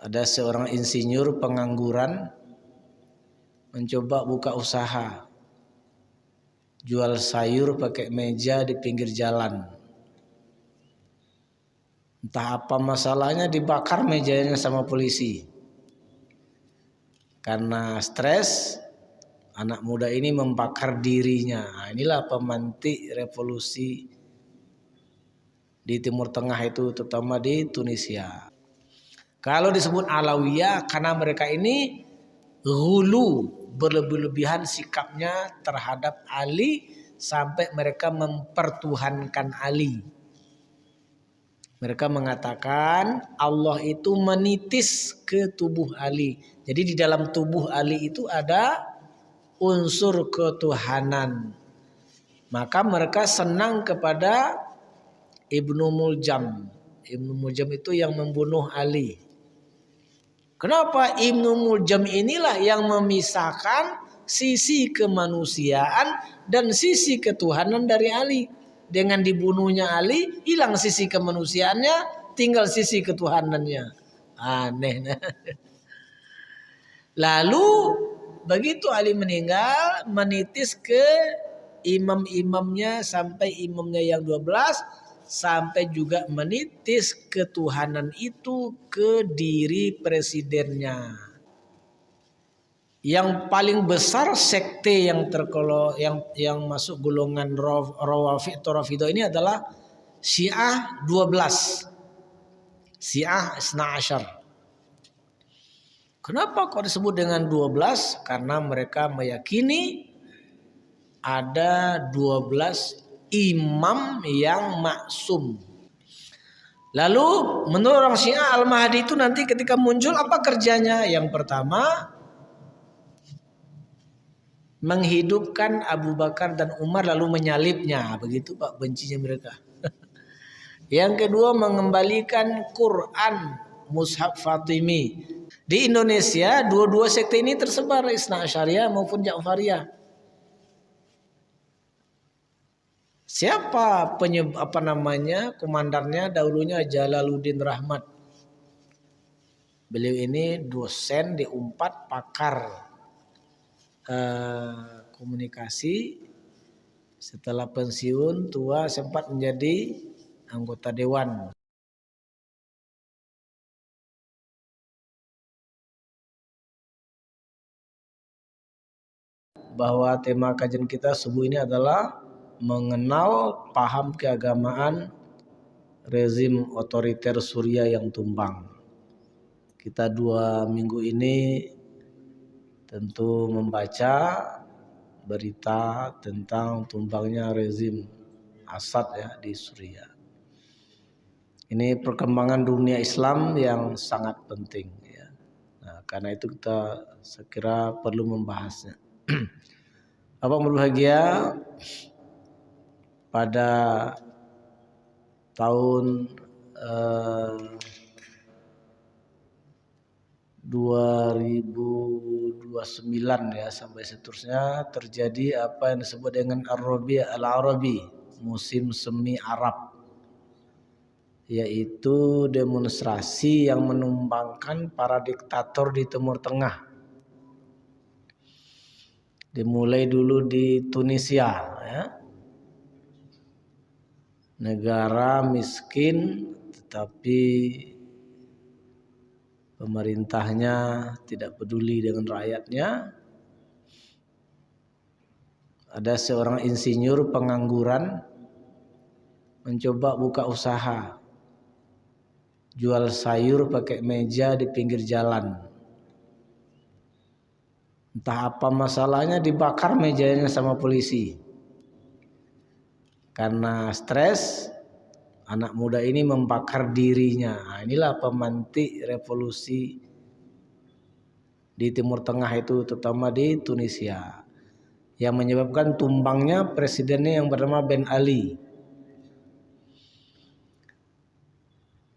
Ada seorang insinyur pengangguran mencoba buka usaha jual sayur pakai meja di pinggir jalan. Entah apa masalahnya, dibakar mejanya sama polisi. Karena stres, anak muda ini membakar dirinya. Nah, inilah pemantik revolusi di Timur Tengah itu, terutama di Tunisia. Kalau disebut Alawiyah karena mereka ini hulu, berlebih-lebihan sikapnya terhadap Ali sampai mereka mempertuhankan Ali. Mereka mengatakan Allah itu menitis ke tubuh Ali. Jadi di dalam tubuh Ali itu ada unsur ketuhanan. Maka mereka senang kepada Ibnu Muljam. Ibnu Muljam itu yang membunuh Ali. Kenapa? Ibnu Muljam inilah yang memisahkan sisi kemanusiaan dan sisi ketuhanan dari Ali. Dengan dibunuhnya Ali, hilang sisi kemanusiaannya, tinggal sisi ketuhanannya. Aneh. Lalu begitu Ali meninggal, menitis ke imam-imamnya sampai imamnya yang 12, sampai juga menitis ketuhanan itu ke diri presidennya. Yang paling besar sekte yang yang masuk golongan Rafidah ini adalah Syiah 12. Syiah Isna Asyar. Kenapa kok disebut dengan 12? Karena mereka meyakini ada 12 imam yang maksum. Lalu menurut orang Syiah Al-Mahdi itu nanti ketika muncul apa kerjanya? Yang pertama, menghidupkan Abu Bakar dan Umar lalu menyalibnya. Begitu Pak bencinya mereka. Yang kedua, mengembalikan Quran Mushaf Fatimi. Di Indonesia dua-dua sekte ini tersebar, Isna Asyariyah maupun Ja'fariyah. Siapa komandannya? Dahulunya Jalaluddin Rahmat. Beliau ini dosen di Unpad, pakar komunikasi. Setelah pensiun tua sempat menjadi anggota dewan. Bahwa tema kajian kita subuh ini adalah mengenal paham keagamaan rezim otoriter Suriah yang tumbang. Kita 2 minggu ini tentu membaca berita tentang tumbangnya rezim Assad ya di Suriah. Ini perkembangan dunia Islam yang sangat penting ya. Nah, karena itu kita sekira perlu membahasnya. Bapak berbahagia, pada tahun 2029 ya sampai seterusnya terjadi apa yang disebut dengan Ar-Rabi' Al-Arabi, musim semi Arab, yaitu demonstrasi yang menumbangkan para diktator di Timur Tengah. Dimulai dulu di Tunisia ya. Negara miskin tetapi pemerintahnya tidak peduli dengan rakyatnya. Ada seorang insinyur pengangguran mencoba buka usaha jual sayur pakai meja di pinggir jalan. Entah apa masalahnya, dibakar mejanya sama polisi. Karena stres, anak muda ini membakar dirinya. Nah, inilah pemantik revolusi di Timur Tengah itu, terutama di Tunisia, yang menyebabkan tumbangnya presidennya yang bernama Ben Ali.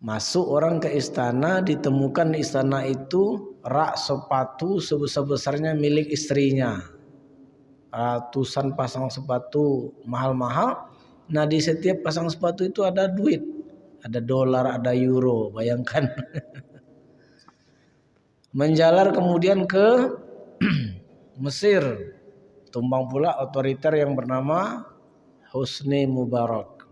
Masuk orang ke istana, ditemukan di istana itu rak sepatu sebesar-besarnya milik istrinya. Ratusan pasang sepatu mahal-mahal. Nah, di setiap pasang sepatu itu ada duit. Ada dolar, ada euro, bayangkan. Menjalar kemudian ke Mesir, tumbang pula otoriter yang bernama Husni Mubarak.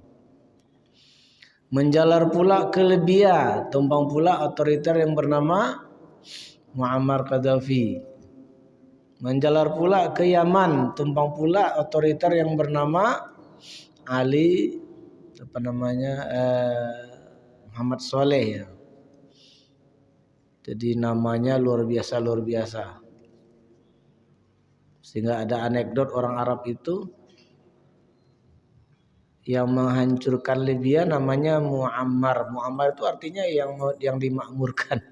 Menjalar pula ke Libya, tumbang pula otoriter yang bernama Muammar Gaddafi. Menjalar pula ke Yaman, tumbang pula otoriter yang bernama Ali Muhammad Soleh ya. Jadi namanya luar biasa. Sehingga ada anekdot orang Arab itu yang menghancurkan Libya namanya Muammar. Muammar itu artinya yang dimakmurkan.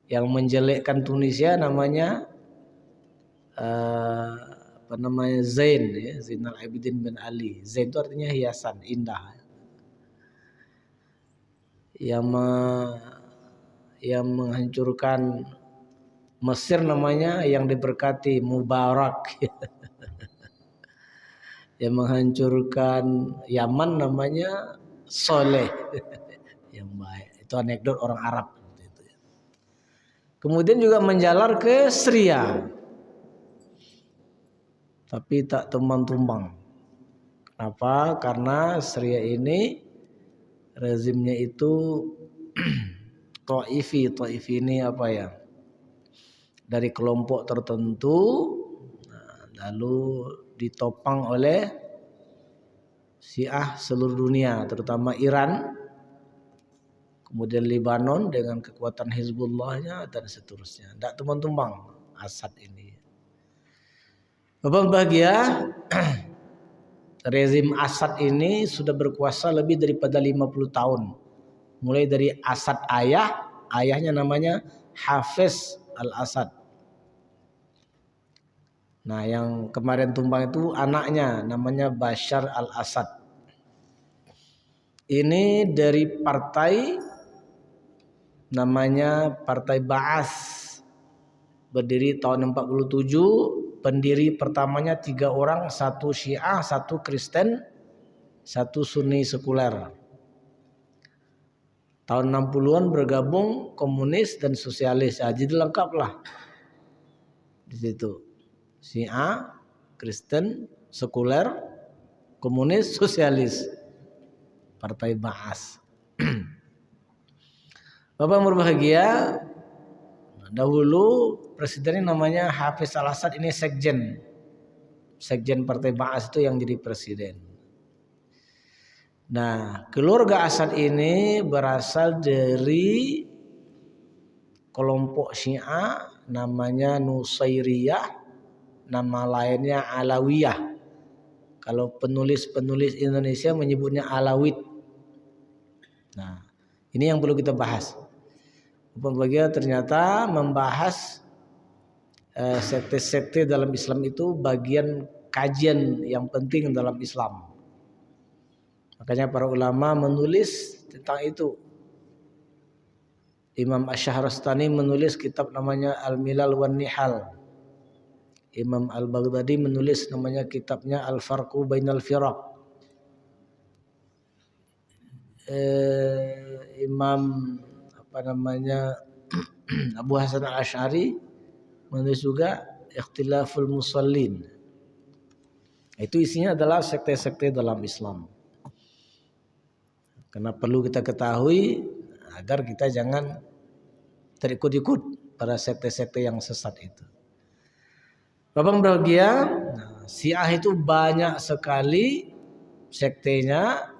Yang menjelekkan Tunisia namanya Zain ya, Zainal Abidin bin Ali. Zain itu artinya hiasan, indah. Yang menghancurkan Mesir namanya yang diberkati Mubarak. Yang menghancurkan Yaman namanya Soleh. Yang baik. Itu anekdot orang Arab. Kemudian juga menjalar ke Syria. Tapi tak tumbang-tumbang. Kenapa? Karena Syria ini rezimnya itu Ta'ifi ini apa ya? Dari kelompok tertentu, lalu ditopang oleh Syiah seluruh dunia, terutama Iran, kemudian Lebanon dengan kekuatan Hizbullahnya dan seterusnya. Tidak tumbang-tumbang Assad ini. Bapak bahagia, rezim Assad ini sudah berkuasa lebih daripada 50 tahun. Mulai dari Assad ayahnya namanya Hafiz al-Assad. Nah, yang kemarin tumbang itu anaknya namanya Bashar al-Assad. Ini dari partai namanya Partai Ba'as. Berdiri tahun 47, pendiri pertamanya 3 orang, 1 Syiah, 1 Kristen, 1 Sunni sekuler. Tahun 60-an bergabung komunis dan sosialis. Jadi lengkap lah di situ. Syiah, Kristen, sekuler, komunis, sosialis. Partai Ba'as. Bapak yang berbahagia, dahulu presidennya namanya Hafiz al-Assad, ini sekjen. Sekjen Partai Ba'as itu yang jadi presiden. Nah, keluarga Assad ini berasal dari kelompok Syiah namanya Nusairiyah, nama lainnya Alawiyah. Kalau penulis-penulis Indonesia menyebutnya Alawid. Nah, ini yang perlu kita bahas. Bahagia ternyata membahas sekte-sekte dalam Islam itu bagian kajian yang penting dalam Islam. Makanya para ulama menulis tentang itu. Imam Asy-Syahrastani menulis kitab namanya Al-Milal wan Nihal. Imam Al-Baghdadi menulis namanya kitabnya Al-Farqu Bainal Firaq. Imam Abu Hasan Al-Asy'ari menulis juga Ikhtilaful Musallin. Itu isinya adalah sekte-sekte dalam Islam. Karena perlu kita ketahui agar kita jangan terikut-ikut pada sekte-sekte yang sesat itu. Bapak berbahagia, Syiah itu banyak sekali sektenya,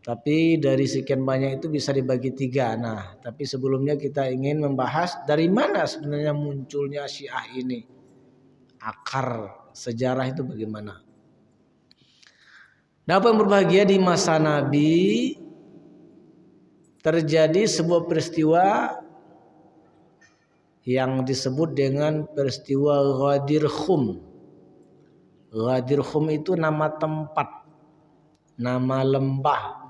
tapi dari sekian banyak itu bisa dibagi 3. Nah, tapi sebelumnya kita ingin membahas dari mana sebenarnya munculnya Syiah ini. Akar sejarah itu bagaimana. Bapak yang berbahagia, di masa Nabi terjadi sebuah peristiwa yang disebut dengan peristiwa Ghadir Khum. Ghadir Khum itu nama tempat, nama lembah.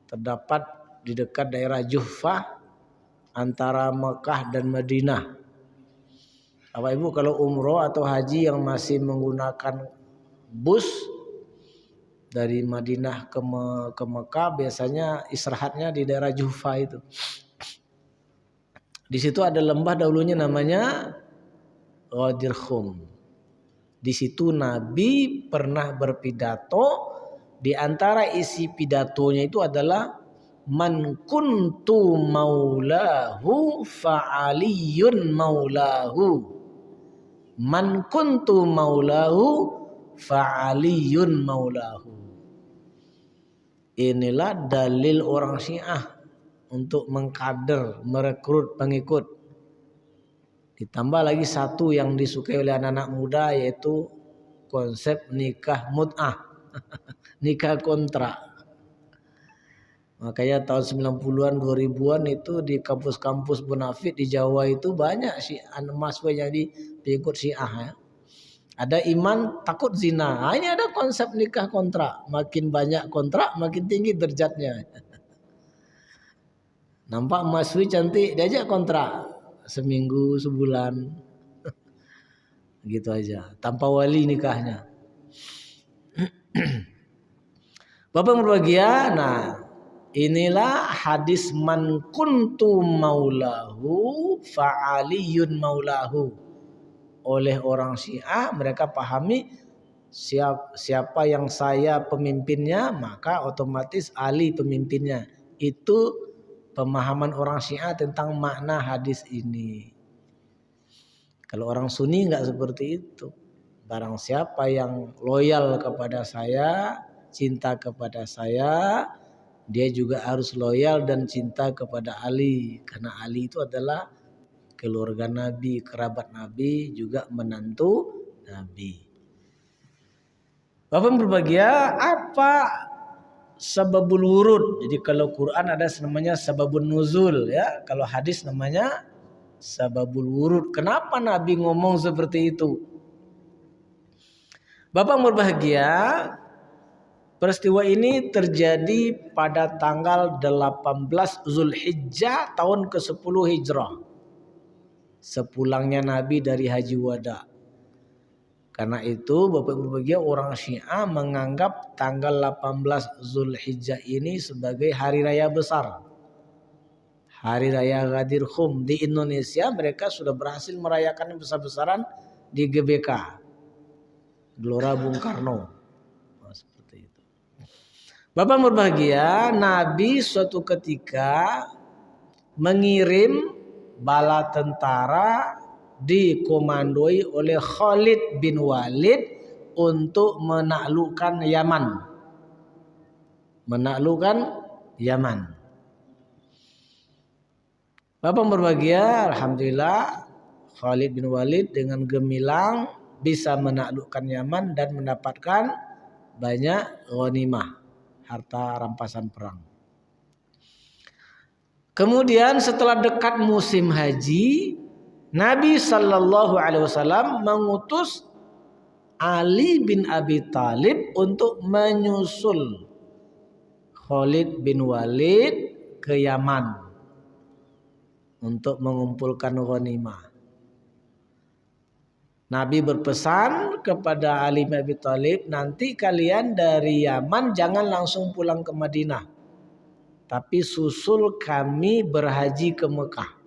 Terdapat di dekat daerah Juhfah antara Mekah dan Madinah. Bapak Ibu kalau umroh atau haji yang masih menggunakan bus dari Madinah ke Mekah biasanya istirahatnya di daerah Juhfah itu. Di situ ada lembah dahulunya namanya Ghadir Khum. Di situ Nabi pernah berpidato. Di antara isi pidatonya itu adalah man kuntu maulahu fa'aliyun maulahu. Man kuntu maulahu fa'aliyun maulahu. Inilah dalil orang Syiah untuk mengkader, merekrut pengikut. Ditambah lagi satu yang disukai oleh anak-anak muda, yaitu konsep nikah mut'ah. Nikah kontrak. Makanya tahun 90-an 2000-an itu di kampus-kampus munafik di Jawa itu banyak sih mahasiswa jadi pengikut Syiah ya. Ada iman takut zina. Ini ada konsep nikah kontrak. Makin banyak kontrak makin tinggi derajatnya. Nampak mahasiswi cantik diajak kontrak seminggu sebulan. Gitu aja tanpa wali nikahnya. Bapak yang berbahagia, nah inilah hadis man kuntu maulahu fa'aliyun maulahu. Oleh orang Syiah mereka pahami siapa yang saya pemimpinnya maka otomatis Ali pemimpinnya. Itu pemahaman orang Syiah tentang makna hadis ini. Kalau orang Sunni enggak seperti itu. Barang siapa yang loyal kepada saya, cinta kepada saya, dia juga harus loyal dan cinta kepada Ali. Karena Ali itu adalah keluarga Nabi, kerabat Nabi, juga menantu Nabi. Bapak berbahagia, apa sababul wurud? Jadi kalau Quran ada namanya sababun nuzul ya. Kalau hadis namanya sababul wurud. Kenapa Nabi ngomong seperti itu? Bapak berbahagia, peristiwa ini terjadi pada tanggal 18 Zulhijjah tahun ke-10 Hijrah. Sepulangnya Nabi dari Haji Wada. Karena itu Bapak berbahagia, orang Syiah menganggap tanggal 18 Zulhijjah ini sebagai hari raya besar. Hari raya Ghadir Khum. Di Indonesia mereka sudah berhasil merayakan besar-besaran di GBK. Gelora Bung Karno. Seperti itu. Bapak berbahagia, Nabi suatu ketika mengirim bala tentara dikomandoi oleh Khalid bin Walid untuk menaklukkan Yaman. Menaklukkan Yaman. Bapak berbahagia, alhamdulillah Khalid bin Walid dengan gemilang bisa menaklukkan Yaman dan mendapatkan banyak ghanimah, harta rampasan perang. Kemudian setelah dekat musim haji, Nabi Shallallahu Alaihi Wasallam mengutus Ali bin Abi Thalib untuk menyusul Khalid bin Walid ke Yaman untuk mengumpulkan ghanimah. Nabi berpesan kepada Ali bin Abi Thalib, nanti kalian dari Yaman jangan langsung pulang ke Madinah, tapi susul kami berhaji ke Mekah.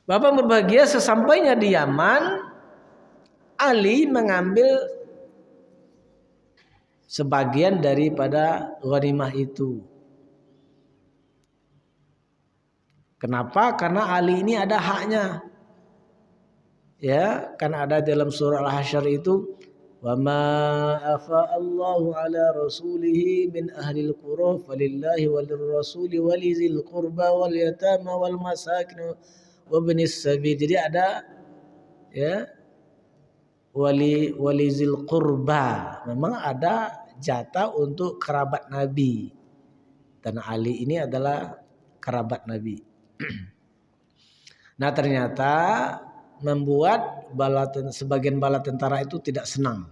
Bapak berbahagia, sesampainya di Yaman, Ali mengambil sebagian daripada ghanimah itu. Kenapa? Karena Ali ini ada haknya. Ya, kan ada dalam surah Al-Hasyr itu, wa ma afa'allahu ala rasulihi min ahlil qura falillahi walir rasuli walizil qurba wal yatama wal masakin wa ibnis sabil. Jadi ada ya walizil qurba. Memang ada jatah untuk kerabat Nabi. Dan Ali ini adalah kerabat Nabi. Nah, ternyata membuat sebagian bala tentara itu tidak senang.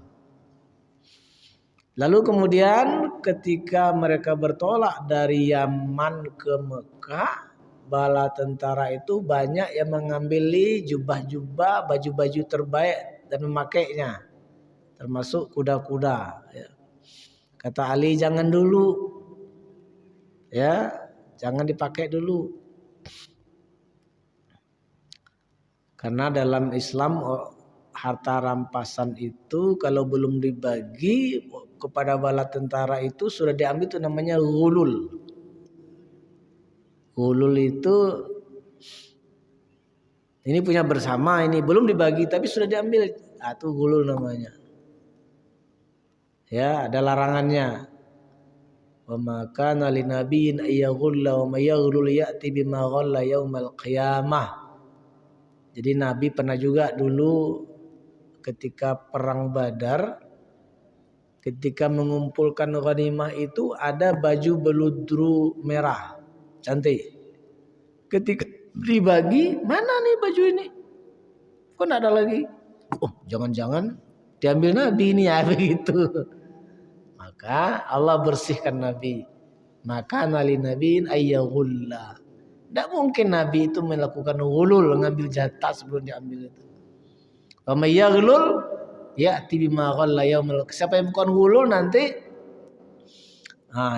Lalu kemudian ketika mereka bertolak dari Yaman ke Mekah, bala tentara itu banyak yang mengambil jubah-jubah, baju-baju terbaik dan memakainya, termasuk kuda-kuda. Kata Ali, jangan dulu, ya, jangan dipakai dulu. Karena dalam Islam harta rampasan itu kalau belum dibagi kepada bala tentara itu sudah diambil, itu namanya ghulul. Ghulul itu ini punya bersama, ini belum dibagi tapi sudah diambil, itu ghulul namanya. Ya, ada larangannya. Wa ma kana linabiyyin ayyaghulla wa may yaghlul ya'ti bima ghalla yaumal qiyamah. Jadi Nabi pernah juga dulu ketika perang Badar, ketika mengumpulkan ghanimah itu ada baju beludru merah, cantik. Ketika dibagi, mana nih baju ini? Kok enggak ada lagi? Oh, jangan-jangan diambil Nabi ini ya, begitu. Maka Allah bersihkan Nabi. Maka nali nabiin ayyaghulla. Tidak mungkin Nabi itu melakukan ghulul, mengambil jatah sebelum diambil itu. Wa may yaghlul ya'ti bima ghalla yaumil. Siapa yang bukan ghulul nanti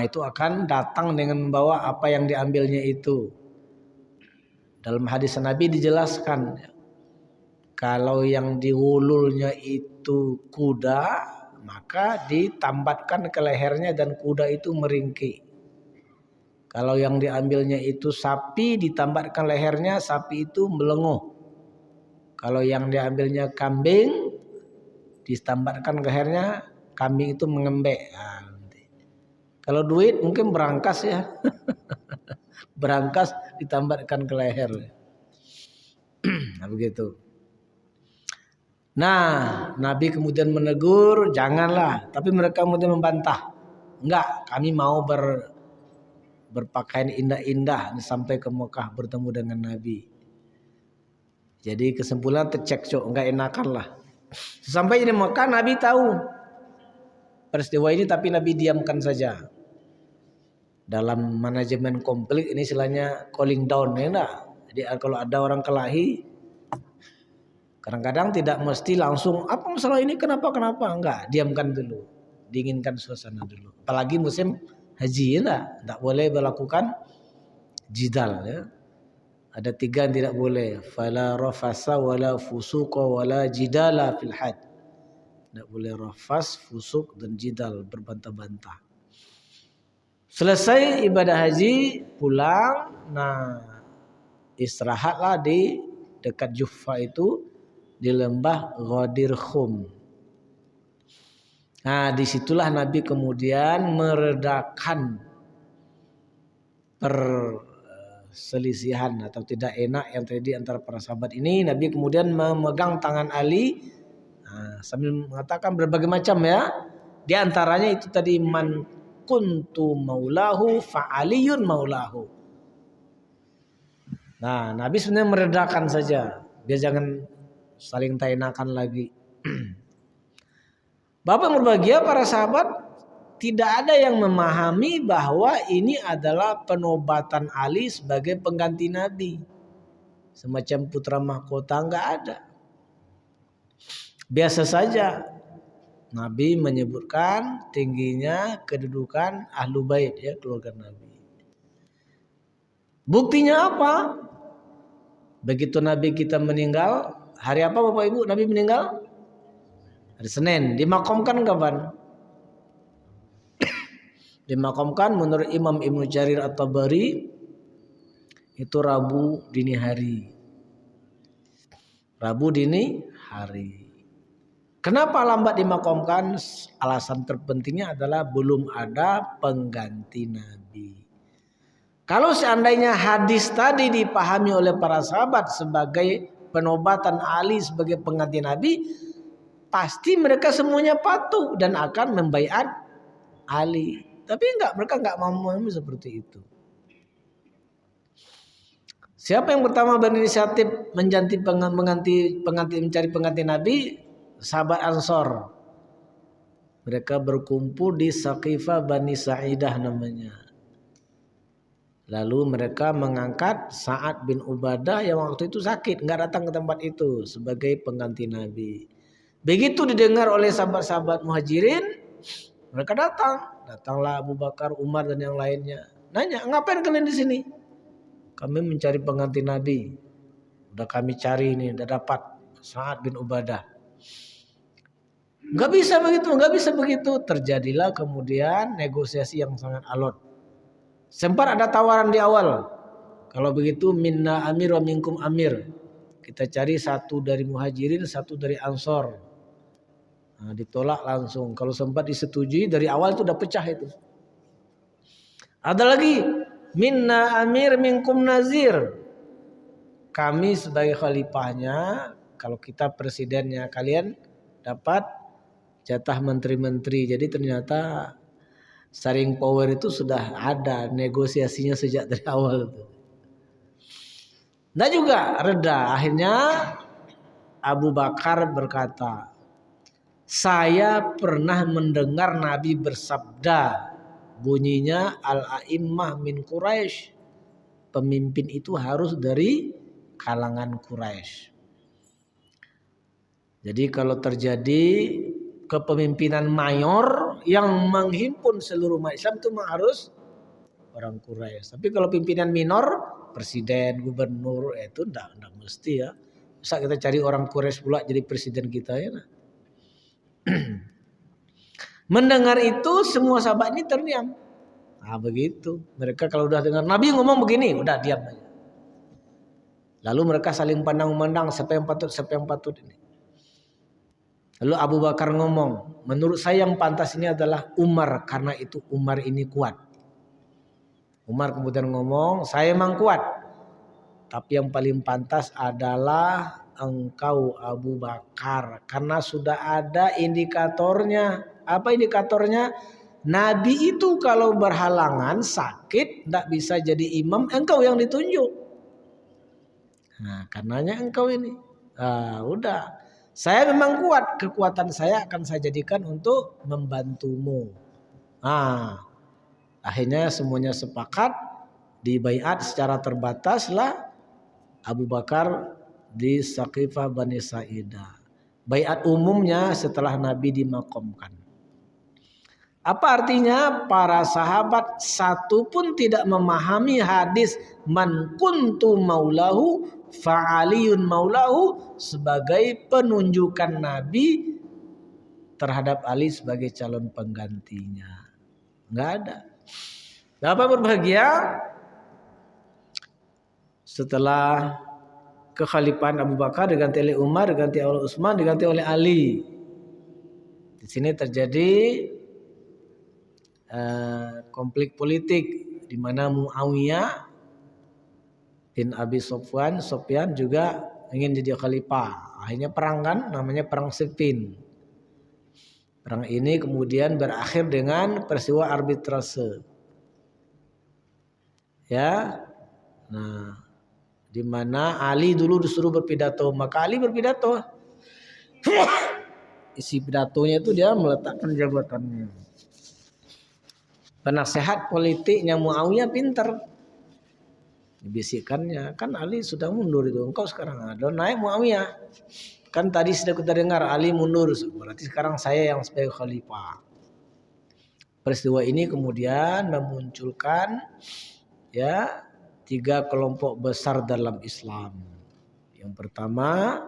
itu akan datang dengan membawa apa yang diambilnya itu. Dalam hadis Nabi dijelaskan, kalau yang dighululnya itu kuda, maka ditambatkan ke lehernya dan kuda itu meringkik. Kalau yang diambilnya itu sapi, ditambatkan lehernya, sapi itu melenguh. Kalau yang diambilnya kambing, ditambatkan lehernya, kambing itu mengembek. Kalau duit mungkin berangkas ya. Berangkas ditambatkan ke leher. Nah, begitu. Nah, Nabi kemudian menegur, janganlah. Tapi mereka kemudian membantah. Enggak, kami mau berpakaian indah-indah sampai ke Mekah bertemu dengan Nabi. Jadi kesimpulan tercekcok, enggak enakan lah. Sampai di Mekah Nabi tahu peristiwa ini, tapi Nabi diamkan saja. Dalam manajemen konflik ini istilahnya calling down, ya enggak? Jadi kalau ada orang kelahi, kadang-kadang tidak mesti langsung apa masalah ini, kenapa enggak, diamkan dulu, dinginkan suasana dulu. Apalagi musim haji, ya tidak boleh melakukan jidal, ya. Ada 3 yang tidak boleh. Fala rafasa wala fusuqa wala jidala fil hajj. Tidak boleh rafas, fusuk dan jidal, berbantah-bantah. Selesai ibadah haji, pulang, nah istirahatlah di dekat Juhfa itu, di lembah Ghadir Khum. Nah, disitulah Nabi kemudian meredakan perselisihan atau tidak enak yang terjadi antara para sahabat ini. Nabi kemudian memegang tangan Ali, sambil mengatakan berbagai macam, ya. Di antaranya itu tadi, man kuntu maulahu fa aliyun maulahu. Nah, Nabi sebenarnya meredakan saja, biar jangan saling tak enakan lagi. Bapak yang berbahagia, para sahabat, tidak ada yang memahami bahwa ini adalah penobatan Ali sebagai pengganti Nabi. Semacam putra mahkota, enggak ada. Biasa saja Nabi menyebutkan tingginya kedudukan ahlu bait, ya, keluarga Nabi. Buktinya apa? Begitu Nabi kita meninggal, hari apa Bapak Ibu Nabi meninggal? Hari Senin. Dimakamkan kapan? Dimakamkan menurut Imam Ibnu Jarir At-Tabari itu Rabu dini hari. Rabu dini hari. Kenapa lambat dimakamkan? Alasan terpentingnya adalah belum ada pengganti Nabi. Kalau seandainya hadis tadi dipahami oleh para sahabat sebagai penobatan Ali sebagai pengganti Nabi, pasti mereka semuanya patuh dan akan membaiat Ali. Tapi enggak, mereka enggak mau memahami seperti itu. Siapa yang pertama berinisiatif mencari pengganti Nabi? Sahabat Ansor. Mereka berkumpul di Saqifah Bani Sa'idah namanya. Lalu mereka mengangkat Sa'ad bin Ubadah yang waktu itu sakit, enggak datang ke tempat itu sebagai pengganti Nabi. Begitu didengar oleh sahabat-sahabat Muhajirin, mereka datang. Datanglah Abu Bakar, Umar dan yang lainnya. Nanya, ngapain kalian di sini? Kami mencari pengganti Nabi. Udah kami cari ini, udah dapat Sa'ad bin Ubadah. Nggak bisa begitu. Terjadilah kemudian negosiasi yang sangat alot. Sempat ada tawaran di awal. Kalau begitu minna amir wa minkum amir. Kita cari satu dari muhajirin, satu dari ansor. Nah, ditolak langsung. Kalau sempat disetujui dari awal itu udah pecah itu. Ada lagi minna amir minkum nazir. Kami sebagai khalifahnya, kalau kita presidennya, kalian dapat jatah menteri-menteri. Jadi ternyata sharing power itu sudah ada negosiasinya sejak dari awal itu. Nah juga reda. Akhirnya Abu Bakar berkata, saya pernah mendengar Nabi bersabda, bunyinya al-a'immah min Quraisy. Pemimpin itu harus dari kalangan Quraisy. Jadi kalau terjadi kepemimpinan mayor yang menghimpun seluruh umat Islam itu harus orang Quraisy. Tapi kalau pimpinan minor, presiden, gubernur, itu enggak mesti ya. Masa kita cari orang Quraisy pula jadi presiden kita ya. Nah. Mendengar itu semua sahabat ini terdiam. Nah begitu. Mereka kalau udah dengar Nabi ngomong begini, udah diam aja. Lalu mereka saling pandang-memandang siapa yang patut ini. Lalu Abu Bakar ngomong, menurut saya yang pantas ini adalah Umar karena itu Umar ini kuat. Umar kemudian ngomong, saya memang kuat. Tapi yang paling pantas adalah engkau Abu Bakar karena sudah ada indikatornya. Apa indikatornya? Nabi itu kalau berhalangan sakit tidak bisa jadi imam, engkau yang ditunjuk. Nah, karenanya engkau ini. Udah. Saya memang kuat. Kekuatan saya akan saya jadikan untuk membantumu. Akhirnya semuanya sepakat. Dibaiat secara terbatas lah Abu Bakar di Saqifah Bani Sa'idah. Baiat umumnya setelah Nabi dimakamkan. Apa artinya? Para sahabat satu pun tidak memahami hadis man kuntu maulahu fa'aliyun maulahu sebagai penunjukan Nabi terhadap Ali sebagai calon penggantinya. Enggak ada. Bapak berbahagia, setelah kekhalifahan Abu Bakar diganti oleh Umar, diganti oleh Utsman, diganti oleh Ali. Di sini terjadi konflik politik di mana Muawiyah bin Abi Sufyan juga ingin jadi khalifah. Akhirnya perang kan, namanya perang Siffin. Perang ini kemudian berakhir dengan peristiwa arbitrase. Ya. Nah, di mana Ali dulu disuruh berpidato, maka Ali berpidato. Isi pidatonya itu dia meletakkan jabatannya. Penasehat politiknya Muawiyah pintar. Dibisikkannya, kan Ali sudah mundur itu. Engkau sekarang ada naik Muawiyah. Kan tadi sudah kita dengar Ali mundur. Berarti sekarang saya yang sebagai khalifah. Peristiwa ini kemudian memunculkan ya 3 kelompok besar dalam Islam. Yang pertama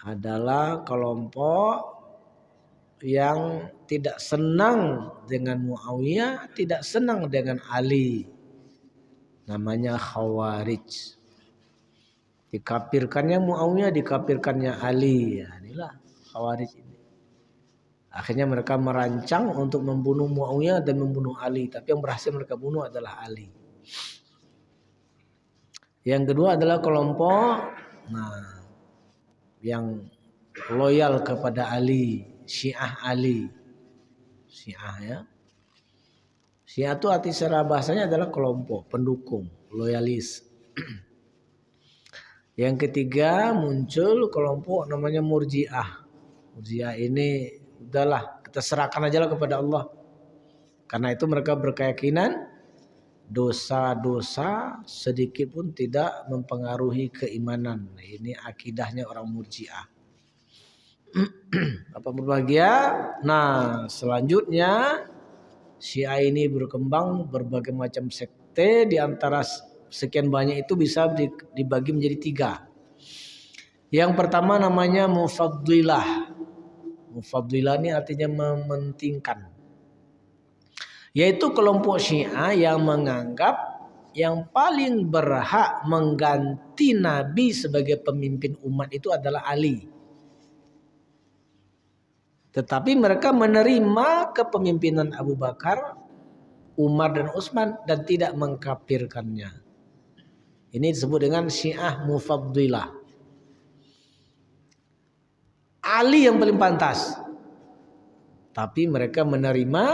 adalah kelompok yang tidak senang dengan Muawiyah, tidak senang dengan Ali. Namanya Khawarij. Dikafirkannya Muawiyah, dikafirkannya Ali. Ya, inilah Khawarij ini. Akhirnya mereka merancang untuk membunuh Muawiyah dan membunuh Ali. Tapi yang berhasil mereka bunuh adalah Ali. Yang kedua adalah kelompok yang loyal kepada Ali. Syiah Ali. Syiah ya. Syiah itu arti secara bahasanya adalah kelompok, pendukung, loyalis. Yang ketiga muncul kelompok namanya Murji'ah. Murji'ah ini udahlah kita serahkan aja lah kepada Allah. Karena itu mereka berkeyakinan dosa-dosa sedikit pun tidak mempengaruhi keimanan. Ini akidahnya orang Murji'ah. Apa berbahagia? Nah, selanjutnya Syiah ini berkembang berbagai macam sekte, di antara sekian banyak itu bisa dibagi menjadi 3. Yang pertama namanya mufaddilah. Mufaddilah ini artinya mementingkan. Yaitu kelompok Syiah yang menganggap yang paling berhak mengganti Nabi sebagai pemimpin umat itu adalah Ali. Tetapi mereka menerima kepemimpinan Abu Bakar, Umar dan Utsman dan tidak mengkafirkannya. Ini disebut dengan Syiah Mufaddilah. Ali yang paling pantas. Tapi mereka menerima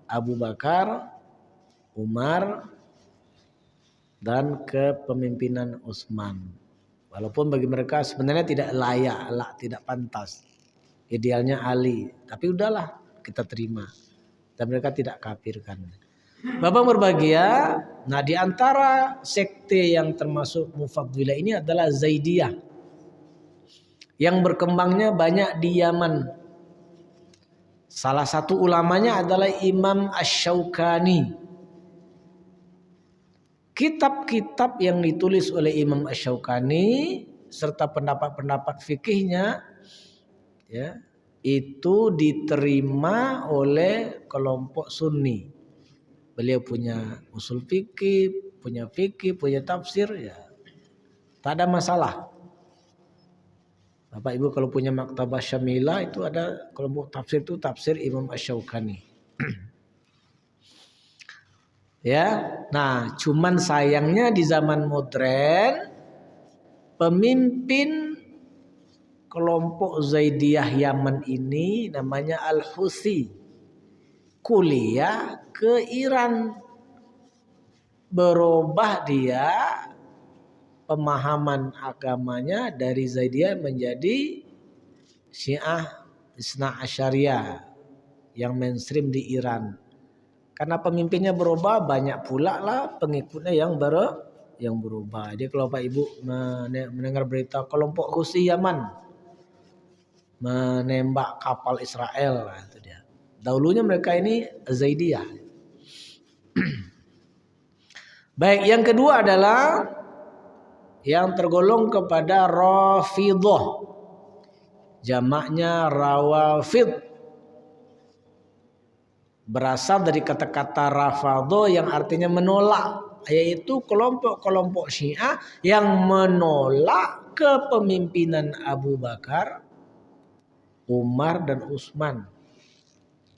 Abu Bakar, Umar, dan kepemimpinan Utsman. Walaupun bagi mereka sebenarnya tidak layak, tidak pantas. Idealnya Ali, tapi udahlah kita terima. Dan mereka tidak kafirkan. Bapak berbahagia, nah di antara sekte yang termasuk Mufaddilah ini adalah Zaidiyah. Yang berkembangnya banyak di Yaman. Salah satu ulamanya adalah Imam Asy-Syaukani. Kitab-kitab yang ditulis oleh Imam Asy-Syaukani serta pendapat-pendapat fikihnya ya, itu diterima oleh kelompok Sunni. Beliau punya usul fikih, punya tafsir ya. Tak ada masalah. Bapak Ibu kalau punya Maktabah Syamilah itu ada kelompok tafsir itu tafsir Imam Asy-Syaukani. Ya. Nah, cuman sayangnya di zaman modern pemimpin kelompok Zaidiyah Yaman ini namanya Al-Husi. Kuliah ke Iran. Berubah dia pemahaman agamanya dari Zaidiyah menjadi Syiah Isna Asyariyah yang mainstream di Iran. Karena pemimpinnya berubah, banyak pula lah pengikutnya yang berubah. Jadi kalau Pak Ibu mendengar berita kelompok Husi Yaman menembak kapal Israel, itu dia. Dahulunya mereka ini Zaidiyah. Baik, yang kedua adalah yang tergolong kepada Rafidhah. Jamaknya Rawafid. Berasal dari kata-kata Rafadho yang artinya menolak. Yaitu kelompok-kelompok Syiah yang menolak kepemimpinan Abu Bakar, Umar dan Utsman.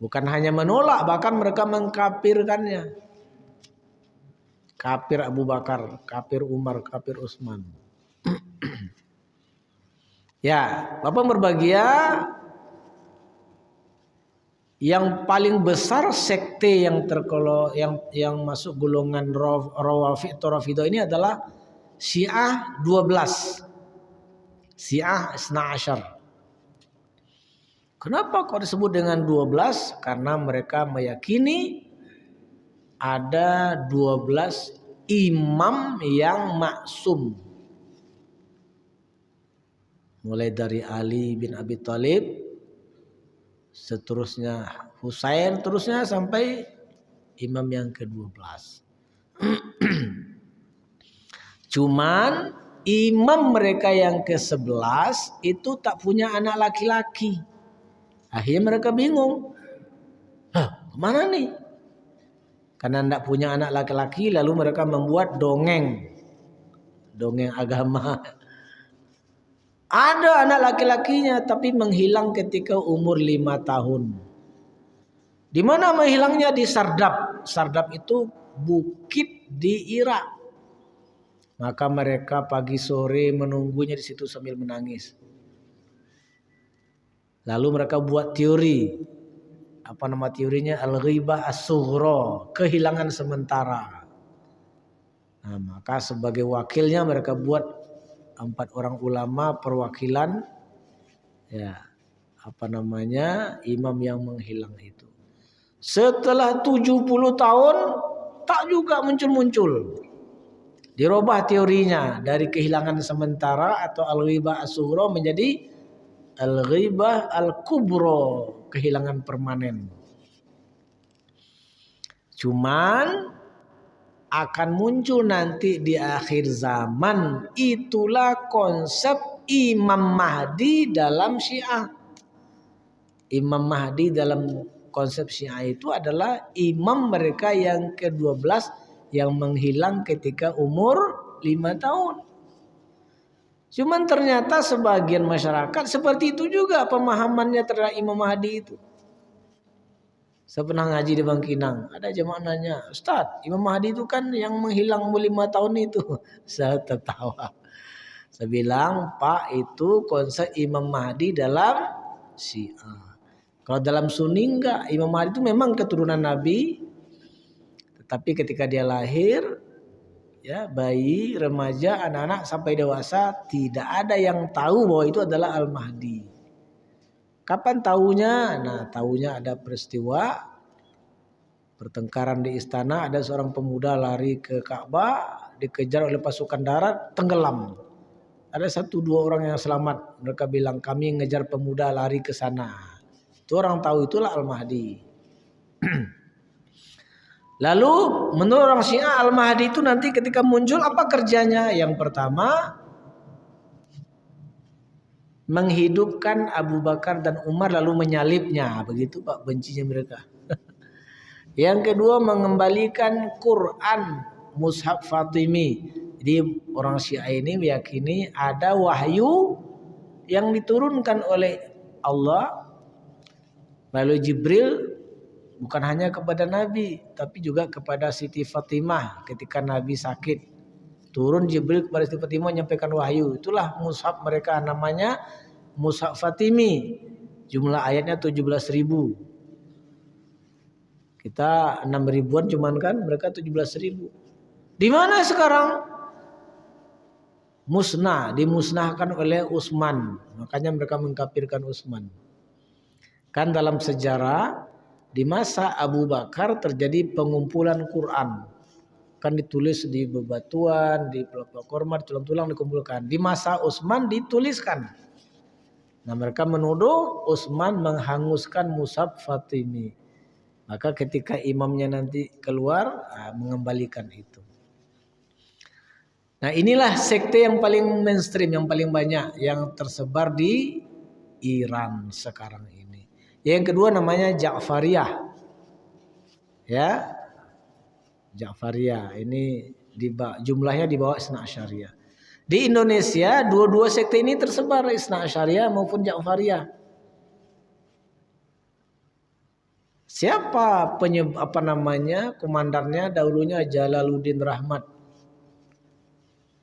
Bukan hanya menolak, bahkan mereka mengkafirkannya. Kafir Abu Bakar, kafir Umar, kafir Utsman. Ya, Bapak berbahagia, yang paling besar sekte yang yang masuk golongan Rawafid atau Rafidhah ini adalah Syiah 12. Syiah Isna Asyar. Kenapa kok disebut dengan 12? Karena mereka meyakini ada 12 imam yang maksum. Mulai dari Ali bin Abi Thalib, seterusnya Husain, terusnya sampai imam yang ke-12. Cuman imam mereka yang ke-11 itu tak punya anak laki-laki. Akhirnya mereka bingung. Kemana nih? Karena tidak punya anak laki-laki, lalu mereka membuat dongeng agama. Ada anak laki-lakinya tapi menghilang ketika umur 5 tahun. Di mana menghilangnya? Di Sardab. Sardab itu bukit di Irak. Maka mereka pagi sore menunggunya di situ sambil menangis. Lalu mereka buat teori. Apa nama teorinya? Al-Ghibah As-Sughra, kehilangan sementara. Nah, maka sebagai wakilnya mereka buat 4 orang ulama perwakilan, ya, imam yang menghilang itu. Setelah 70 tahun tak juga muncul-muncul. Dirubah teorinya dari kehilangan sementara atau Al-Ghibah As-Sughra menjadi Al-Ghibah Al-Kubra, kehilangan permanen. Cuman akan muncul nanti di akhir zaman. Itulah konsep Imam Mahdi dalam Syiah. Imam Mahdi dalam konsep Syiah itu adalah imam mereka yang ke-12 yang menghilang ketika umur 5 tahun. Cuman ternyata sebagian masyarakat seperti itu juga pemahamannya terhadap Imam Mahdi itu. Saya pernah ngaji di Bangkinang, ada jemaah nanya, Ustadz, Imam Mahdi itu kan yang menghilang 5 tahun itu. Saya tertawa. Saya bilang, Pak, itu konsep Imam Mahdi dalam Syiah. Kalau dalam Sunni enggak, Imam Mahdi itu memang keturunan Nabi, tetapi ketika dia lahir, ya bayi, remaja, anak-anak sampai dewasa, tidak ada yang tahu bahwa itu adalah Al-Mahdi. Kapan tahunya? Nah, tahunya ada peristiwa pertengkaran di istana, ada seorang pemuda lari ke Ka'bah, dikejar oleh pasukan darat, tenggelam. Ada 1-2 orang yang selamat. Mereka bilang, kami ngejar pemuda lari ke sana. Itu orang tahu, itulah Al-Mahdi. Lalu menurut orang Syiah, Al-Mahdi itu nanti ketika muncul apa kerjanya? Yang pertama, menghidupkan Abu Bakar dan Umar lalu menyalibnya. Begitu Pak bencinya mereka. Yang kedua, mengembalikan Quran Mushaf Fatimi. Jadi orang Syiah ini meyakini ada wahyu yang diturunkan oleh Allah melalui Jibril, bukan hanya kepada Nabi tapi juga kepada Siti Fatimah ketika Nabi sakit. Turun Jibril kepada Siti Fatimah menyampaikan wahyu. Itulah mushaf mereka, namanya Mushaf Fatimi. Jumlah ayatnya 17.000. Kita 6.000-an cuman kan, mereka 17.000. Di mana sekarang? Musnah, dimusnahkan oleh Utsman. Makanya mereka mengkafirkan Utsman. Kan dalam sejarah di masa Abu Bakar terjadi pengumpulan Quran. Kan ditulis di bebatuan, di pelopor korma, di tulang-tulang dikumpulkan. Di masa Utsman dituliskan. Nah, mereka menuduh Utsman menghanguskan Mushaf Fatimi. Maka ketika imamnya nanti keluar, mengembalikan itu. Nah, inilah sekte yang paling mainstream, yang paling banyak, yang tersebar di Iran sekarang ini. Yang kedua namanya Ja'fariyah. Ya, Ja'fariyah ini jumlahnya di bawah Isna Asyariyah. Di Indonesia dua-dua sekte ini tersebar, Isna Asyariyah maupun Ja'fariyah. Siapa komandannya? Dahulunya Jalaluddin Rahmat.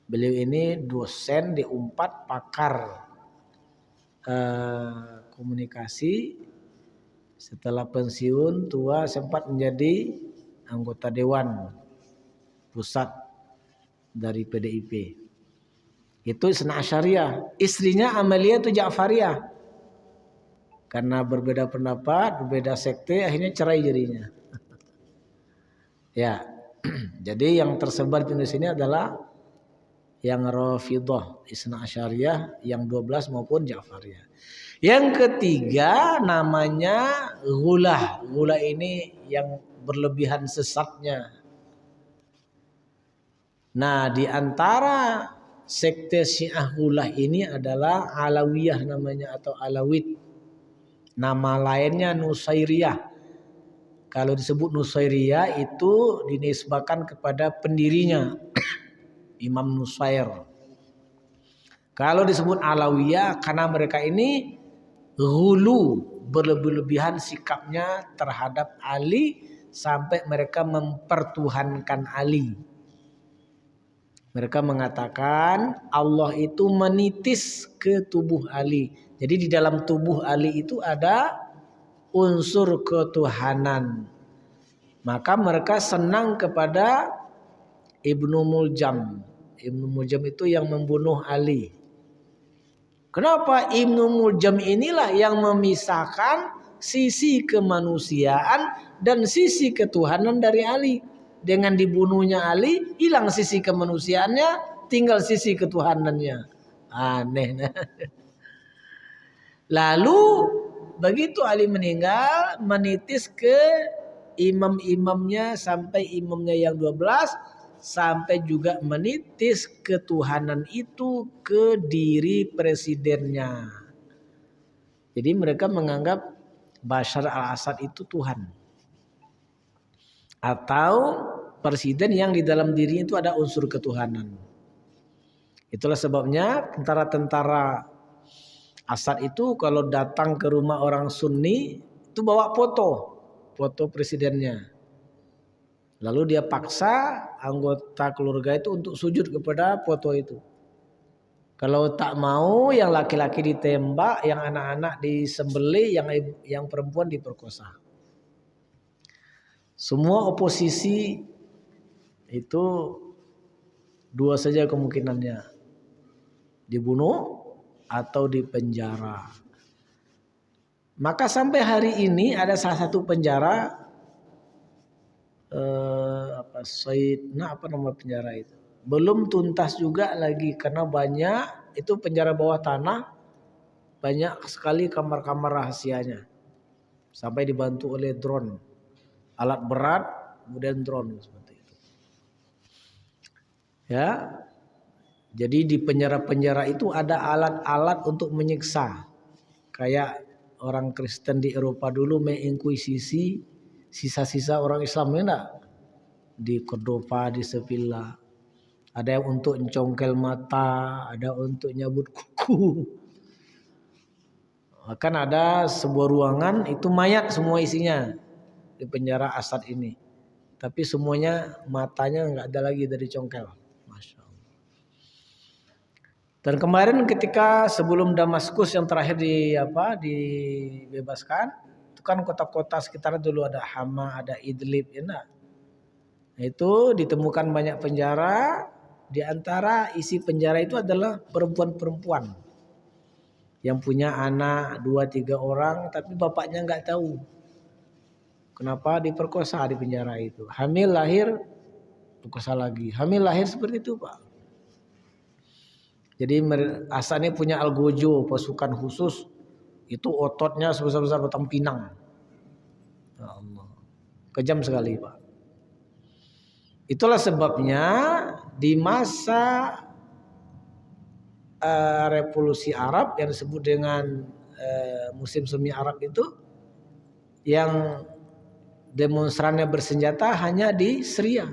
Beliau ini dosen di Unpad, pakar komunikasi. Setelah pensiun tua sempat menjadi anggota dewan pusat dari PDIP. Itu Isna Asyariyah. Istrinya Amalia itu Ja'fariyah. Karena berbeda pendapat, berbeda sekte, akhirnya cerai jadinya. Ya, jadi yang tersebar di Indonesia ini adalah yang Rafidhah, Isna Asyariyah, yang 12 maupun Ja'fariyah. Yang ketiga namanya Ghulah. Ghulah ini yang berlebihan sesatnya. Nah, di antara sekte Syiah Ghulah ini adalah Alawiyah namanya, atau Alawid. Nama lainnya Nusairiyah. Kalau disebut Nusairiyah itu dinisbahkan kepada pendirinya Imam Nusair. Kalau disebut Alawiyah karena mereka ini ghulu, berlebih-lebihan sikapnya terhadap Ali sampai mereka mempertuhankan Ali. Mereka mengatakan Allah itu menitis ke tubuh Ali. Jadi di dalam tubuh Ali itu ada unsur ketuhanan. Maka mereka senang kepada Ibnu Muljam. Ibnu Muljam itu yang membunuh Ali. Kenapa? Ibnu Muljam inilah yang memisahkan sisi kemanusiaan dan sisi ketuhanan dari Ali. Dengan dibunuhnya Ali, hilang sisi kemanusiaannya, tinggal sisi ketuhanannya. Aneh. Lalu begitu Ali meninggal, menitis ke imam-imamnya sampai imamnya yang 12 sampai juga menitis ketuhanan itu ke diri presidennya. Jadi mereka menganggap Bashar al-Assad itu Tuhan. Atau presiden yang di dalam dirinya itu ada unsur ketuhanan. Itulah sebabnya tentara-tentara Assad itu kalau datang ke rumah orang Sunni itu bawa foto presidennya. Lalu dia paksa anggota keluarga itu untuk sujud kepada foto itu. Kalau tak mau, yang laki-laki ditembak, yang anak-anak disembelih, yang perempuan diperkosa. Semua oposisi itu dua saja kemungkinannya, dibunuh atau dipenjara. Maka sampai hari ini ada salah satu penjara apa nama penjara itu belum tuntas juga lagi karena banyak itu penjara bawah tanah, banyak sekali kamar-kamar rahasianya sampai dibantu oleh drone, alat berat kemudian drone seperti itu ya. Jadi di penjara-penjara itu ada alat-alat untuk menyiksa kayak orang Kristen di Eropa dulu menginkuisisi sisa-sisa orang Islam, enggak? Di Cordova, di Sevilla. Ada yang untuk mencongkel mata, ada untuk nyabut kuku. Bahkan ada sebuah ruangan itu mayat semua isinya di penjara Assad ini. Tapi semuanya matanya enggak ada lagi dari congkel. Masya Allah. Dan kemarin ketika sebelum Damaskus yang terakhir dibebaskan, kan kota-kota sekitar dulu ada Hama, ada Idlib, ya enggak? Itu ditemukan banyak penjara, di antara isi penjara itu adalah perempuan-perempuan yang punya anak 2-3 orang tapi bapaknya enggak tahu. Kenapa diperkosa di penjara itu? Hamil lahir perkosa lagi. Hamil lahir seperti itu, Pak. Jadi Assad ini punya Algojo, pasukan khusus. Itu ototnya sebesar-besar batang pinang. Ya Allah. Kejam sekali, Pak. Itulah sebabnya di masa revolusi Arab yang disebut dengan musim semi Arab itu, yang demonstrannya bersenjata hanya di Syria.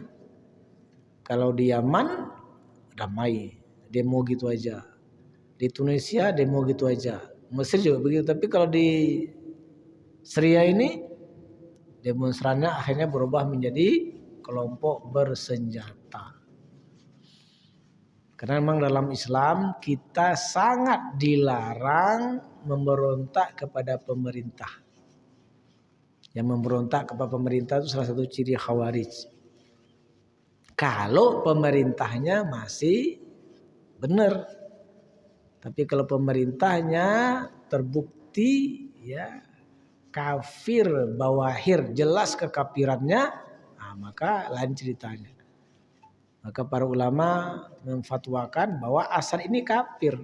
Kalau di Yaman damai, demo gitu aja. Di Tunisia demo gitu aja. Mesir juga begitu, tapi kalau di Syria ini demonstrannya akhirnya berubah menjadi kelompok bersenjata. Karena memang dalam Islam kita sangat dilarang memberontak kepada pemerintah. Yang memberontak kepada pemerintah itu salah satu ciri Khawarij. Kalau pemerintahnya masih benar. Tapi kalau pemerintahnya terbukti ya kafir bawahir, jelas kekafirannya, maka lain ceritanya. Maka para ulama memfatwakan bahwa Assad ini kafir.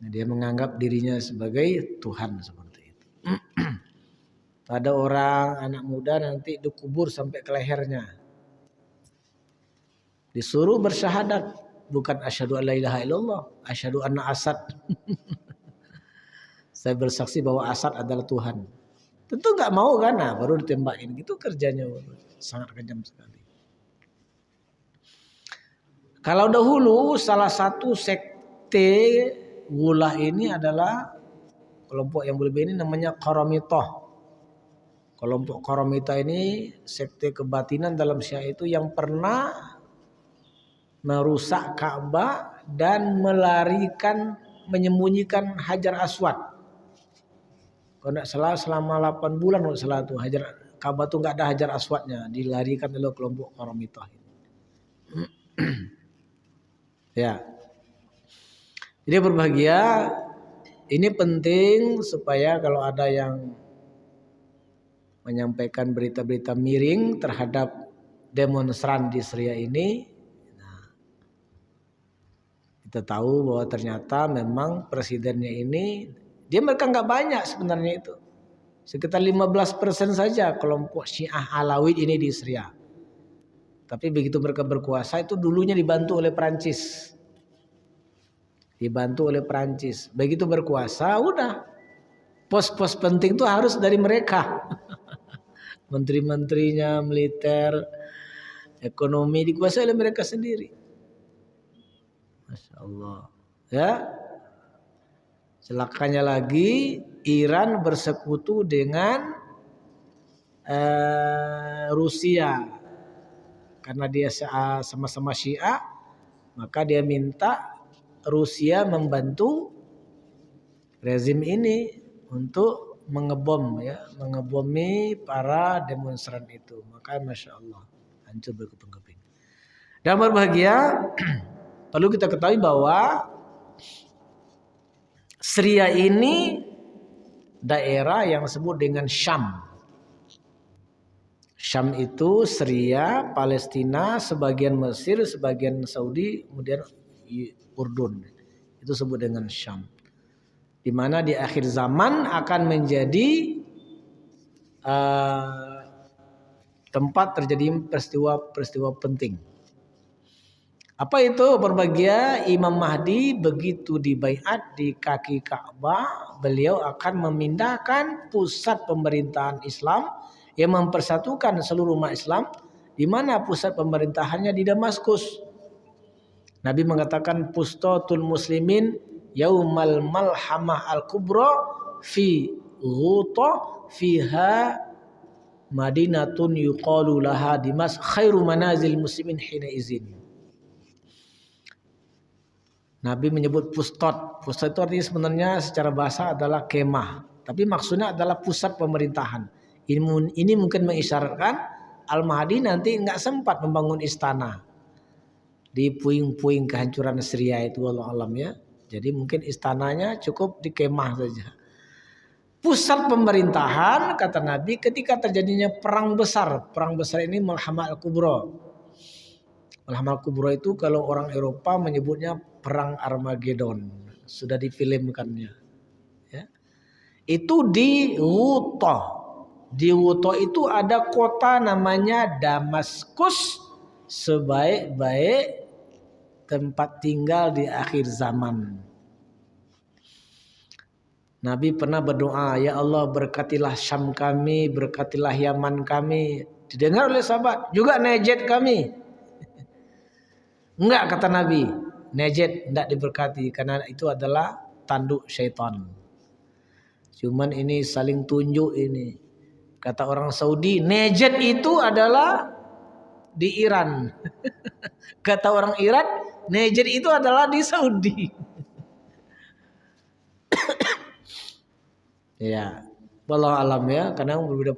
Dia menganggap dirinya sebagai Tuhan seperti itu. Ada orang anak muda nanti dikubur sampai ke lehernya. Disuruh bersyahadat. Bukan asyhadu an la ilaha illallah, asyhadu anna Assad. Saya bersaksi bahwa Assad adalah Tuhan. Tentu nggak mau kan, baru ditembakin. Gitu kerjanya, sangat kejam sekali. Kalau dahulu salah satu sekte Wulah ini adalah kelompok yang berbeda ini namanya Qaramithah. Kelompok Qaramithah ini sekte kebatinan dalam Syiah itu yang pernah merusak Ka'bah dan menyembunyikan Hajar Aswad. Kalau tidak salah selama 8 bulan kalau salah tuh Ka'bah tuh nggak ada Hajar Aswadnya, dilarikan oleh kelompok Qaramithah. Ya. Jadi berbahagia, ini penting supaya kalau ada yang menyampaikan berita-berita miring terhadap demonstran di Syria ini, kita tahu bahwa ternyata memang presidennya ini, mereka nggak banyak sebenarnya itu. Sekitar 15% saja kelompok Syiah Alawid ini di Syria. Tapi begitu mereka berkuasa itu dulunya dibantu oleh Perancis. Begitu berkuasa udah pos-pos penting tuh harus dari mereka. Menteri-menterinya, militer, ekonomi dikuasai oleh mereka sendiri. Masya Allah. Ya. Celakanya lagi Iran bersekutu dengan Rusia. Karena dia sama-sama Syiah, maka dia minta Rusia membantu rezim ini untuk mengebomi para demonstran itu. Maka Masya Allah hancur berkeping-keping. Dan berbahagia perlu kita ketahui bahwa Syria ini daerah yang disebut dengan Syam. Syam itu Syria, Palestina, sebagian Mesir, sebagian Saudi, kemudian Urdun. Itu disebut dengan Syam. Di mana di akhir zaman akan menjadi tempat terjadi peristiwa-peristiwa penting. Apa itu? Berbahagia Imam Mahdi begitu dibaiat di kaki Ka'bah, beliau akan memindahkan pusat pemerintahan Islam yang mempersatukan seluruh umat Islam, di mana pusat pemerintahannya di Damaskus. Nabi mengatakan pustatul muslimin yaumal malhamah al-kubra fi Ghuta fiha Madinatun yuqalu laha Dimas khairu manazil muslimin hina izin. Nabi menyebut pustat. Pustat itu artinya sebenarnya secara bahasa adalah kemah, tapi maksudnya adalah pusat pemerintahan. Ini mungkin mengisyaratkan Al-Mahdi nanti nggak sempat membangun istana di puing-puing kehancuran Syria itu, wallahu alam ya. Jadi mungkin istananya cukup di kemah saja. Pusat pemerintahan kata Nabi ketika terjadinya perang besar. Perang besar ini Malhamah al-Kubra. Malhamah al-Kubra itu kalau orang Eropa menyebutnya perang Armageddon. Sudah difilmkannya. Ya. Itu di Ghuta. Di Ghuta itu ada kota namanya Damaskus, sebaik-baik tempat tinggal di akhir zaman. Nabi pernah berdoa, ya Allah berkatilah Syam kami, berkatilah Yaman kami. Didengar oleh sahabat, juga Najd kami. Enggak kata Nabi, Najd enggak diberkati karena itu adalah tanduk syaitan. Cuman ini saling tunjuk ini. Kata orang Saudi, Najd itu adalah di Iran. Kata orang Iran, Najd itu adalah di Saudi. Ya, wallahu alam ya, karena berbeda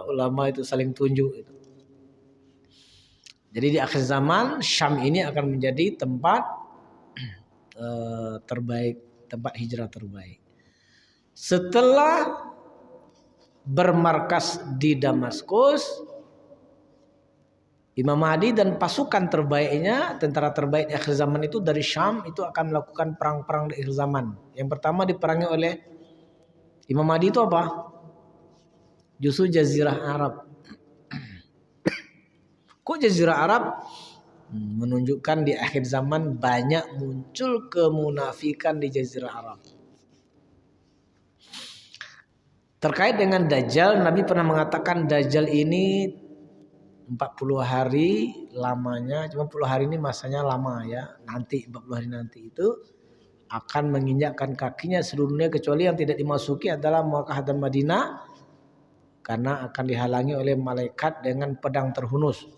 ulama itu saling tunjuk itu. Jadi di akhir zaman Syam ini akan menjadi tempat terbaik, tempat hijrah terbaik. Setelah bermarkas di Damaskus, Imam Mahdi dan pasukan terbaiknya, tentara terbaik di akhir zaman itu dari Syam itu akan melakukan perang-perang di akhir zaman. Yang pertama diperangi oleh Imam Mahdi itu apa? Justru Jazirah Arab. Kok Jazirah Arab? Menunjukkan di akhir zaman banyak muncul kemunafikan di Jazirah Arab. Terkait dengan Dajjal, Nabi pernah mengatakan Dajjal ini 40 hari lamanya, cuma 40 hari ini masanya lama ya. Nanti 40 hari nanti itu akan menginjakkan kakinya seluruh dunia kecuali yang tidak dimasuki adalah Makkah dan Madinah karena akan dihalangi oleh malaikat dengan pedang terhunus.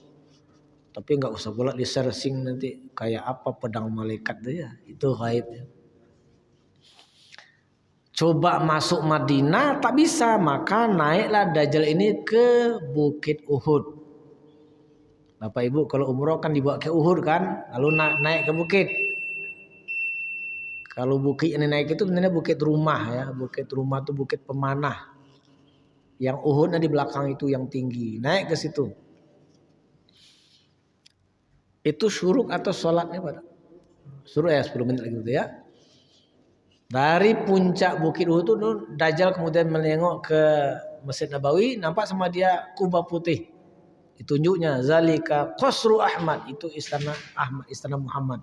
Tapi nggak usah pula di-searching nanti kayak apa pedang malaikat itu ya, itu gaib ya. Coba masuk Madinah tak bisa, maka naiklah Dajjal ini ke Bukit Uhud. Bapak Ibu kalau umroh kan dibawa ke Uhud kan, lalu naik ke bukit. Kalau bukit ini naik itu sebenarnya bukit rumah ya, bukit rumah itu bukit pemanah. Yang Uhudnya di belakang itu yang tinggi, naik ke situ. Itu syuruk atau sholatnya Pak? Syuruk ya 10 menit lagi gitu ya. Dari puncak Bukit Uhud itu Dajjal kemudian menengok ke Masjid Nabawi, nampak sama dia kubah putih ditunjuknya zalika qasru Ahmad, itu istana Ahmad, istana Muhammad.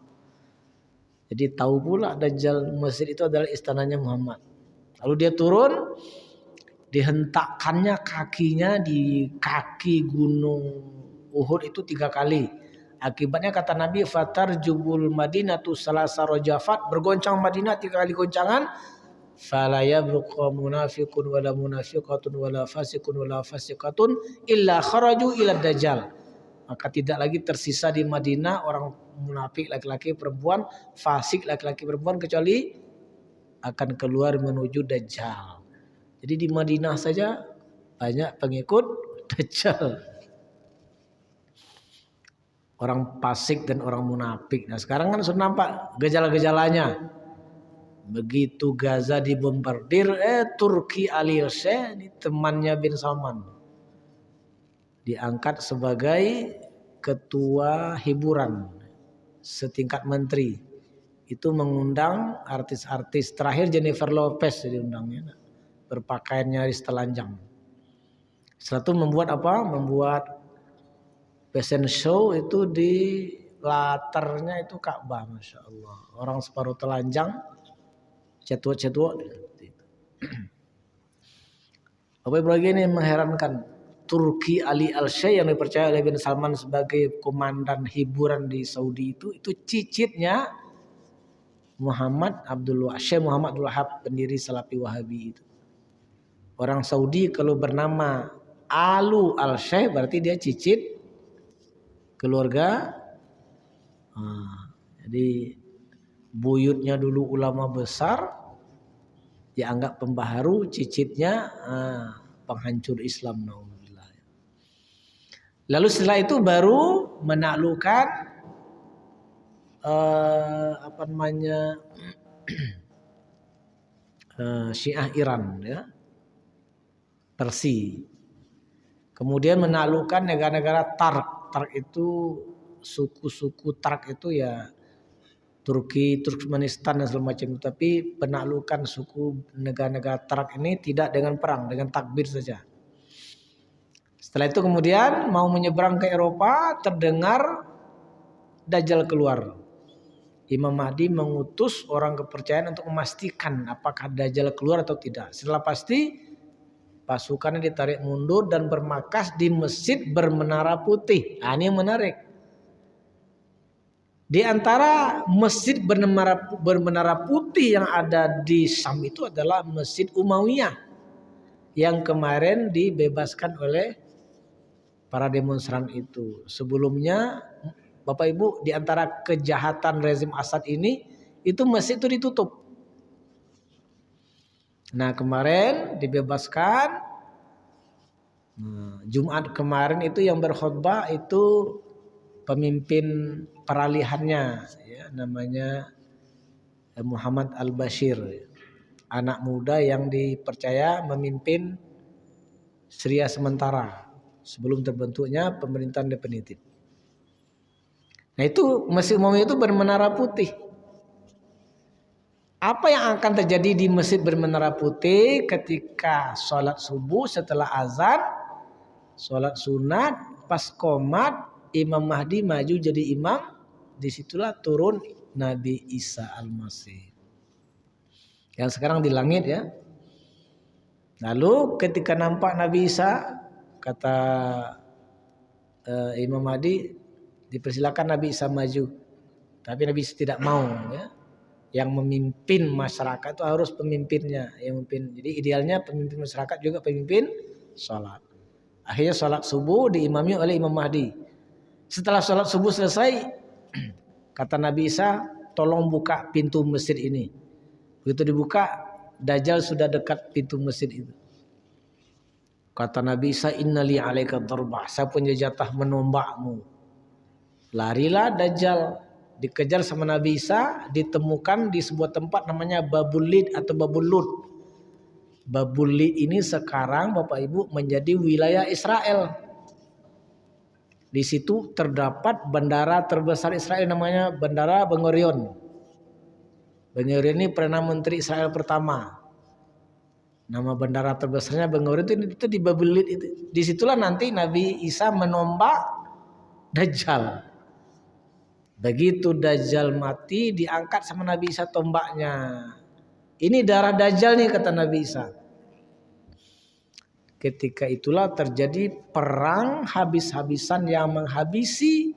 Jadi tahu pula Dajjal masjid itu adalah istananya Muhammad. Lalu dia turun, dihentakkannya kakinya di kaki gunung Uhud itu 3 kali. Akibatnya kata Nabi fatar jubul Madinatu salasa rajafat, bergoncang Madinah 3 kali goncangan. Fala yabqa munafiqun wala munafiqatun wala fasiqun wala fasiqatun illa kharaju ila dajjal. Maka tidak lagi tersisa di Madinah orang munafik laki-laki perempuan, fasik laki-laki perempuan, kecuali akan keluar menuju Dajjal. Jadi di Madinah saja banyak pengikut Dajjal. Orang fasik dan orang munafik. Nah sekarang kan sudah nampak gejala-gejalanya. Begitu Gaza dibombardir, Turki Al-Sheh, temannya bin Salman, diangkat sebagai ketua hiburan setingkat menteri. Itu mengundang artis-artis, terakhir Jennifer Lopez diundangnya, berpakaian nyaris telanjang. Setelah itu membuat apa? Membuat fashion show itu di latarnya itu Ka'bah, Masya Allah. Orang separuh telanjang, cetuak-cetuak. Bapak Ibu lagi ini mengherankan. Turki Ali Al-Sheh yang dipercaya oleh bin Salman sebagai komandan hiburan di Saudi itu cicitnya Muhammad Abdul Wahab, Syekh Muhammad Abdul Wahab, pendiri Salafi Wahabi itu. Orang Saudi kalau bernama Alu Al-Sheh berarti dia cicit keluarga. Jadi buyutnya dulu ulama besar, dianggap pembaharu, cicitnya penghancur Islam. Lalu setelah itu baru menaklukkan Syiah Iran, ya, Persia. Kemudian menaklukkan negara-negara Tark. Tark itu suku-suku Tark itu ya Turki, Turkmenistan dan segala macam. Tapi penaklukan suku negara-negara Tark ini tidak dengan perang, dengan takbir saja. Setelah itu kemudian mau menyeberang ke Eropa, terdengar Dajjal keluar. Imam Mahdi mengutus orang kepercayaan untuk memastikan apakah Dajjal keluar atau tidak. Setelah pasti, pasukannya ditarik mundur dan bermarkas di Masjid Bermenara Putih. Ini yang menarik. Di antara Masjid Bermenara Putih yang ada di Syam itu adalah Masjid Umayyah yang kemarin dibebaskan oleh para demonstran itu. Sebelumnya Bapak Ibu, di antara kejahatan rezim Assad ini, itu masjid itu ditutup. Nah kemarin dibebaskan. Jumat kemarin itu yang berkhutbah itu pemimpin peralihannya, ya, namanya Muhammad Al-Bashir, anak muda yang dipercaya memimpin Syria sementara sebelum terbentuknya pemerintahan definitif. Nah itu Masjid Umayyah itu bermenara putih. Apa yang akan terjadi di Masjid Bermenara Putih ketika sholat subuh setelah azan, sholat sunat, pas qomat, Imam Mahdi maju jadi imam, disitulah turun Nabi Isa Al-Masih. Yang sekarang di langit, ya. Lalu ketika nampak Nabi Isa, kata Imam Mahdi, dipersilakan Nabi Isa maju. Tapi Nabi Isa tidak mau, ya. Yang memimpin masyarakat itu harus pemimpinnya yang memimpin. Jadi idealnya pemimpin masyarakat juga pemimpin sholat. Akhirnya sholat subuh diimami oleh Imam Mahdi. Setelah sholat subuh selesai, kata Nabi Isa, tolong buka pintu masjid ini. Begitu dibuka, Dajjal sudah dekat pintu masjid itu. Kata Nabi Isa, innali alaika darbah, saya punya jatah menombakmu. Larilah Dajjal, dikejar sama Nabi Isa, ditemukan di sebuah tempat namanya Babul Lid atau Babul Lud. Babul Lid ini sekarang Bapak Ibu menjadi wilayah Israel. Di situ terdapat bandara terbesar Israel namanya Bandara Ben Gurion. Ben Gurion ini Perdana Menteri Israel pertama. Nama bandara terbesarnya Bangor itu di Babelid itu. Disitulah nanti Nabi Isa menombak Dajjal. Begitu Dajjal mati, diangkat sama Nabi Isa tombaknya. Ini darah Dajjal nih kata Nabi Isa. Ketika itulah terjadi perang habis-habisan yang menghabisi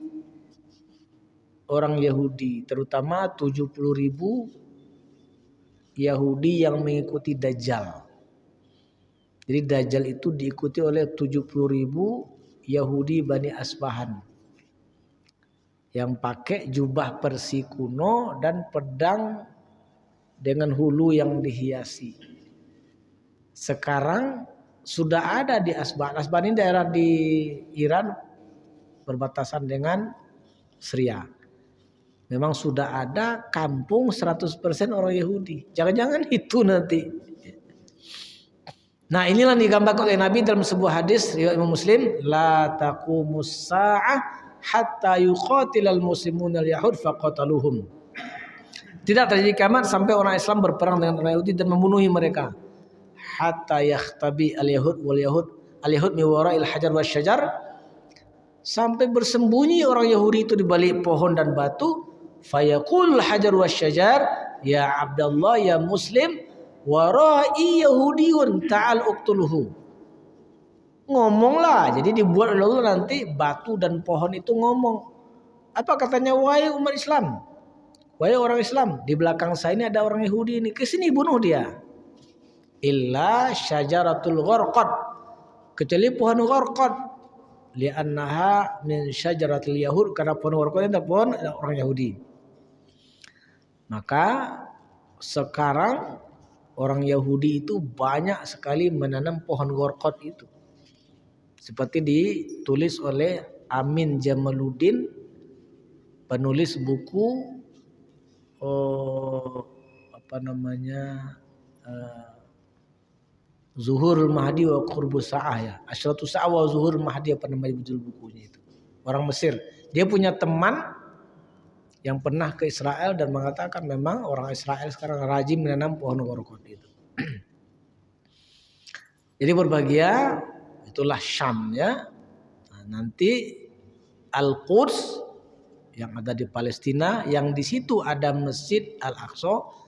orang Yahudi, terutama 70.000 Yahudi yang mengikuti Dajjal. Jadi Dajjal itu diikuti oleh 70.000 Yahudi Bani Asbahan yang pakai jubah persi kuno dan pedang dengan hulu yang dihiasi. Sekarang sudah ada di Asbahan. Asbahan ini daerah di Iran berbatasan dengan Syria. Memang sudah ada kampung 100% orang Yahudi. Jangan-jangan itu nanti. Nah, inilah digambarkan oleh Nabi dalam sebuah hadis riwayat Imam Muslim, la taqumus sa'ah hatta yuqatilal muslimun al-yahud faqataluhum. Tidak terjadi kiamat sampai orang Islam berperang dengan orang Yahudi dan membunuhi mereka. Hatta yakhtabi al-yahud wal yahud al-yahud mi wara'il hajar wasyajar, sampai bersembunyi orang Yahudi itu di balik pohon dan batu. Fayaqul hajar wasyajar ya Abdullah ya Muslim warai Yahudiyun ta'al uqtuluhu. Ngomonglah, jadi dibuat oleh Allah nanti batu dan pohon itu ngomong. Apa katanya? Wahai umat Islam, wahai orang Islam, di belakang saya ini ada orang Yahudi ini, kesini bunuh dia. Illa syajaratul gharqad, kecuali pohon gharqad, li'annaha min syajaratil yahud, karena pohon gharqad itu pohon orang Yahudi. Maka sekarang orang Yahudi itu banyak sekali menanam pohon gharqad itu. Seperti ditulis oleh Amin Jamaluddin, penulis buku Zuhurul Mahdi wa Qurbus Sa'ah ya. Asyratu Sa'ah wa Zuhurul Mahdi, apa namanya judul bukunya itu. Orang Mesir. Dia punya teman yang pernah ke Israel dan mengatakan memang orang Israel sekarang rajin menanam pohon gharqad itu. Jadi berbahagia itulah Syam ya. Nah, nanti Al-Quds yang ada di Palestina, yang di situ ada Masjid Al-Aqsa,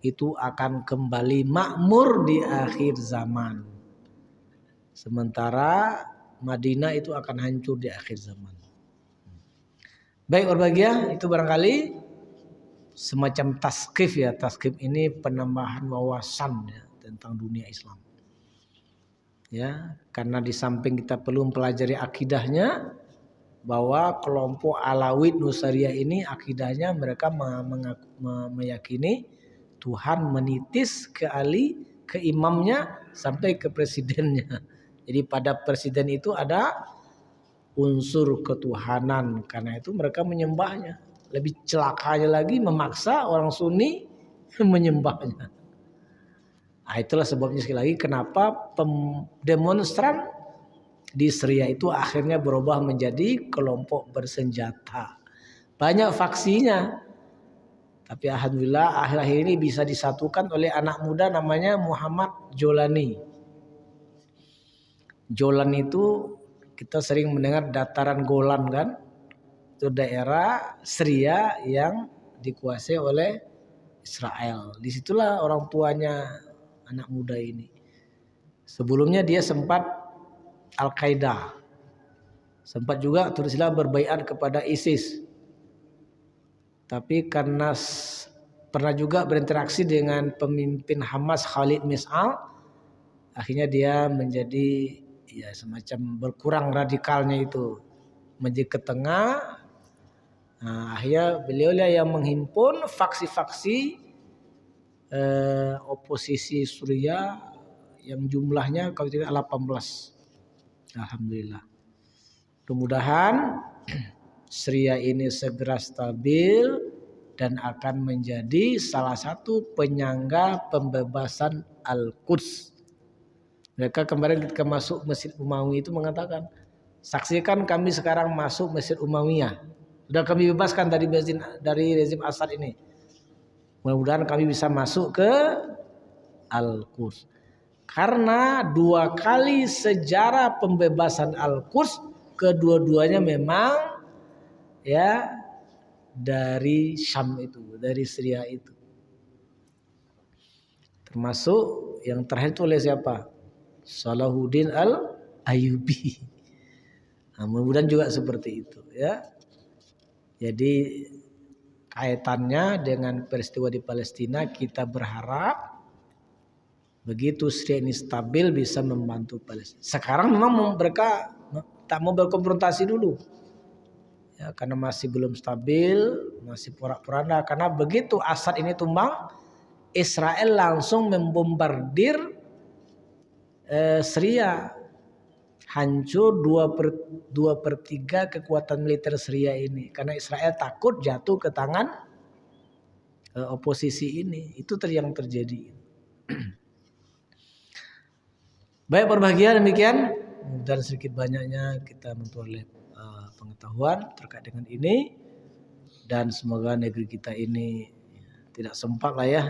itu akan kembali makmur di akhir zaman. Sementara Madinah itu akan hancur di akhir zaman. Baik berbahagia, itu barangkali semacam taskif ya. Taskif ini penambahan wawasan ya, tentang dunia Islam. Ya, karena di samping kita perlu mempelajari akidahnya, bahwa kelompok Alawid Nusariyah ini akidahnya mereka meyakini Tuhan menitis ke Ali, ke imamnya sampai ke presidennya. Jadi pada presiden itu ada unsur ketuhanan, karena itu mereka menyembahnya. Lebih celakanya lagi memaksa orang Sunni menyembahnya. Nah, itulah sebabnya sekali lagi kenapa demonstran di Syria itu akhirnya berubah menjadi kelompok bersenjata. Banyak faksinya. Tapi alhamdulillah akhir-akhir ini bisa disatukan oleh anak muda namanya Muhammad Jolani. Jolan itu kita sering mendengar dataran Golan kan. Itu daerah Syria yang dikuasai oleh Israel. Disitulah orang tuanya anak muda ini. Sebelumnya dia sempat Al-Qaeda. Sempat juga teruslah berbaiat kepada ISIS. Tapi karena pernah juga berinteraksi dengan pemimpin Hamas Khalid Mis'al, akhirnya dia menjadi ya semacam berkurang radikalnya itu, menjadi ke tengah. Nah, akhirnya beliau yang menghimpun faksi-faksi oposisi Suriah yang jumlahnya kalau tidak 18. Alhamdulillah. Mudah-mudahan Syria ini segera stabil dan akan menjadi salah satu penyangga pembebasan Al-Quds. Mereka kemarin ketika masuk Masjid Umawi itu mengatakan, saksikan kami sekarang masuk Masjid Umayyah. Sudah kami bebaskan dari rezim Assad ini. Mudah-mudahan kami bisa masuk ke Al-Quds. Karena 2 kali sejarah pembebasan Al-Quds kedua-duanya memang ya dari Syam itu, dari Syria itu. Termasuk yang terakhir itu oleh siapa? Salahuddin Al-Ayyubi. Nah, mudah-mudahan juga seperti itu ya. Jadi kaitannya dengan peristiwa di Palestina, kita berharap begitu Syria ini stabil bisa membantu Palestina. Sekarang memang mereka tak mau berkonfrontasi dulu. Ya, karena masih belum stabil, masih porak-poranda. Karena begitu Assad ini tumbang, Israel langsung membombardir Syria. Hancur 2/3 kekuatan militer Syria ini. Karena Israel takut jatuh ke tangan oposisi ini. Itu yang terjadi. Baik, berbahagia demikian. Dan sedikit banyaknya kita memperoleh pengetahuan terkait dengan ini. Dan semoga negeri kita ini tidak sempat lah ya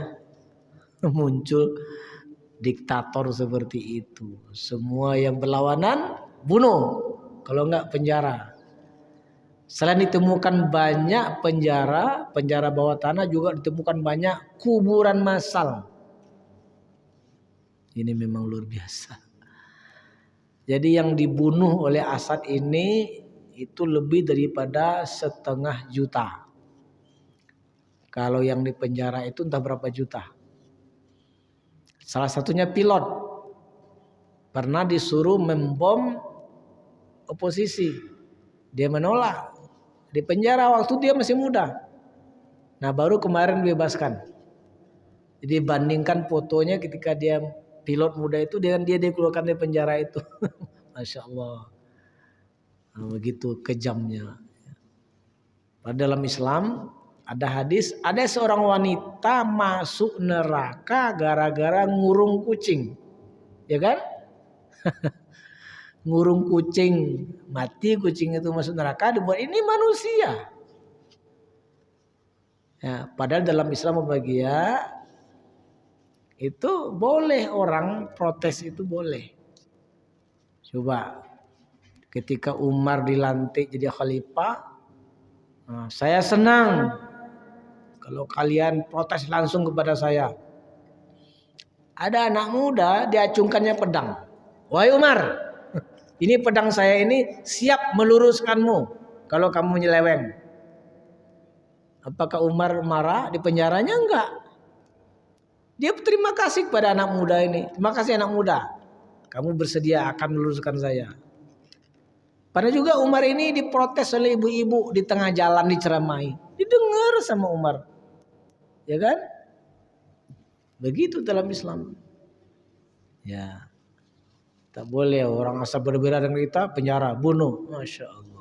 muncul diktator seperti itu. Semua yang berlawanan bunuh, kalau enggak penjara. Selain ditemukan banyak penjara bawah tanah, juga ditemukan banyak kuburan massal. Ini memang luar biasa. Jadi yang dibunuh oleh Assad ini itu lebih daripada 1,5 juta. Kalau yang di penjara itu entah berapa juta. Salah satunya pilot. Pernah disuruh membom oposisi. Dia menolak. Di penjara waktu dia masih muda. Nah, baru kemarin dibebaskan. Jadi bandingkan fotonya ketika dia pilot muda itu dengan dia dikeluarkan dari penjara itu. Masya Allah. Nah, begitu kejamnya. Pada dalam Islam ada hadis, ada seorang wanita masuk neraka gara-gara ngurung kucing. Ya kan? Ngurung kucing, mati kucing itu masuk neraka, dibuat ini manusia. Ya, padahal dalam Islam bahagia itu boleh orang protes, itu boleh. Coba ketika Umar dilantik jadi khalifah, nah, saya senang kalau kalian protes langsung kepada saya. Ada anak muda diacungkannya pedang. Wahai Umar, ini pedang saya ini siap meluruskanmu kalau kamu menyeleweng. Apakah Umar marah di penjaranya? Enggak. Dia terima kasih kepada anak muda ini. Terima kasih anak muda. Kamu bersedia akan meluruskan saya. Padahal juga Umar ini diprotes oleh ibu-ibu di tengah jalan diceramai. Didengar sama Umar. Ya kan? Begitu dalam Islam. Ya. Tak boleh orang asal berbeda dengan kita penjara, bunuh. Masya Allah.